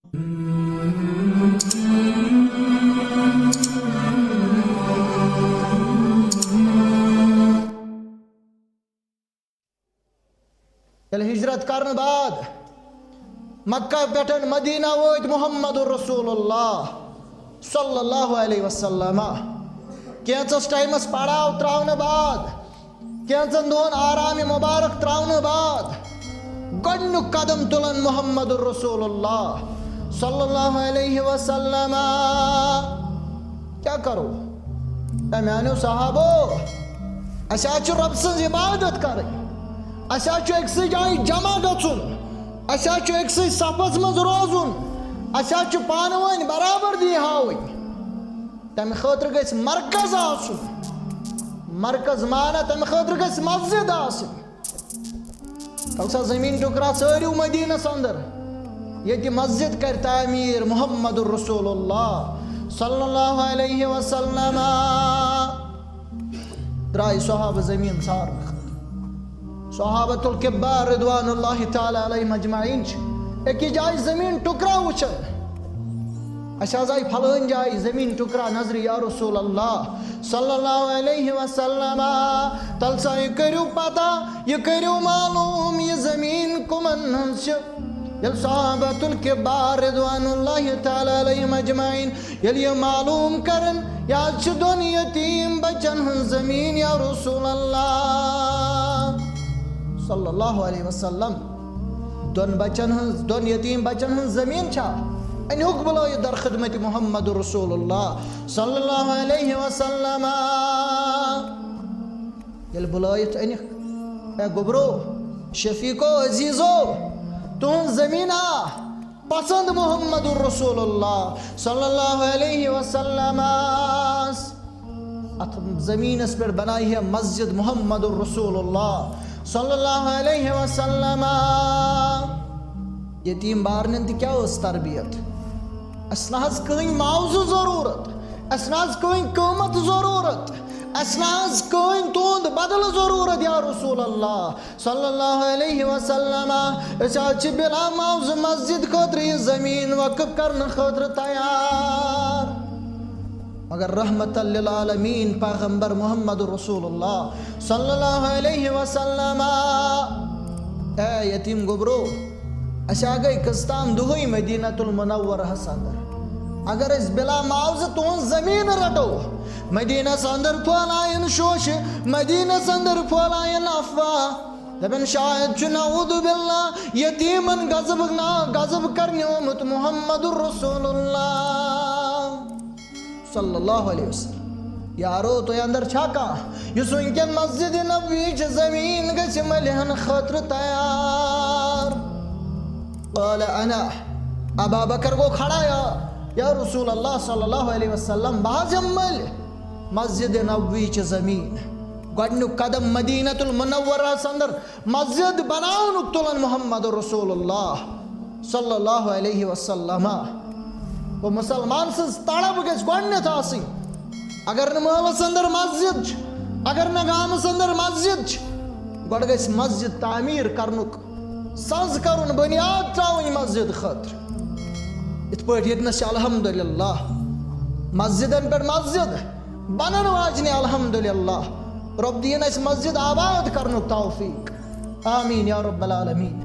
हिजरत करने बाद मक्का पेटन मदीना वोत मुहम्मदुर रसूलुल्लाह सल्लल्लाहु अलैहि वसल्लम कैंचस टाइमस पड़ाव त्रावन बाद कैंचन दोन आराम मुबारक त्रावन बाद गन्नु कदम तुलन मुहम्मदुर रसूलुल्लाह सल्लल्लाहु अलैहि वसल्लम। क्या करो म्यानो सहाबो असा रब सज इबादत कर असा अक्स जाय जमा गुन असा अक्स सफस मज रोजुन असा पान वन बराबरदी हावन तम खतर गस मरकज आसुन मरकज माना तम खतर गस मस्जिद आसुन कलसा जमीन टुकरा सारू मदीनस अंदर ये मस्जिद कर तामीर मुहम्मदुर रसूलुल्लाह सल्लल्लाहु अलैहि वसल्लम। द्राय सहाबा जमीन सार सहाबतुल किब्बार रिदवानुल्लाहि ताला अलैहिम अजमाइन एक जाय जमीन टुकरा वुचन अशा जाय फलन जाय जमीन टुकरा नजर या रसूल अल्लाह सल्लल्लाहु अलैहि वसल्लम तलसा ये करियो पता ये करियो मालूम ये जमीन कुमन हंस यल सहाबतुल किब्बार रिदवानुल्लाहि ताला अलैहिम अजमाइन ये मालूम करन या दोन यतीम बचन जमीन या रसूल अल्लाह सल्लल्लाहु अलैहि वसल्लम दोन बचन दोन यतीम बचन जमीन छा अन बुलो दर खिदमत मुहम्मद रसूलुल्लाह सल्लल्लाहु अलैहि वसल्लम ये बुलायत अन गुबरो शफीको अजीजो तुम जमीना पसंद मुहम्मद रसूलुल्लाह सल्लल्लाहु अलैहि वसल्लम अथ जमीन पर बनाई है मस्जिद मुहम्मद रसूलुल्लाह सल्लल्लाहु अलैहि वसल्लम। यतीम बारन क्या तरबियत असना कहीं मावजू जरूरत असना कहीं कीमत जरूरत असना कहीं तुंद बदल जरूरत या रसूल अल्लाह सल्लल्लाहु अलैहि वसल्लम बिला मावजू मस्जिद खतर जमीन वक़फ करने खतर तैयार मगर रहमतल लिल आलमीन पैगंबर मुहम्मद रसूलुल्लाह सल्लल्लाहु अलैहि वसल्लम ए यतीम गुबरो अशा गई कस्ताम दुहई मदीनतुल मुनव्वरह अंदर अगर इस बिला मावज तुन जमीन रटो मदीना अंदर फलायन शोश मदीना अंदर फलायन अफवाह दबन शायद चुनाउदु बिल्लाह यतीमन गजब करने उम्मत मुहम्मदुर रसूलुल्लाह सल्लल्लाहु अलैहि वसल्लम। यारो तो अंदर छाका युस उनकन मस्जिद नबवी जमीन गस मलहन खतर तैयार क़ाल अना अबा बकर को खड़ा या रसूल अल्लाह सल्लल्लाहु अलैहि वसल्लम बाजमल मस्जिद नबवी जमीन गनु कदम मदीनतुल मुनव्वरा अंदर मस्जिद बनाउन तुलन मुहम्मद रसूलुल्लाह सल्लल्लाहु अलैहि वसल्लम वो मुसलमान से तड़प गस गत अगर न महलस अंदर मस्जिद अगर न गामस अंदर मस्जिद गड गस मस्जिद तामीर करनुक सज करुन बुनियाद त्रावन मस्जिद खतर इत पे यतनस अल्हम्दुलिल्लाह मस्जिदन पे मस्जिद बनन वाजने अल्हम्दुलिल्लाह रब दीन मस्जिद आबाद करनुक तौफीक आमीन या रब्बल आलमीन।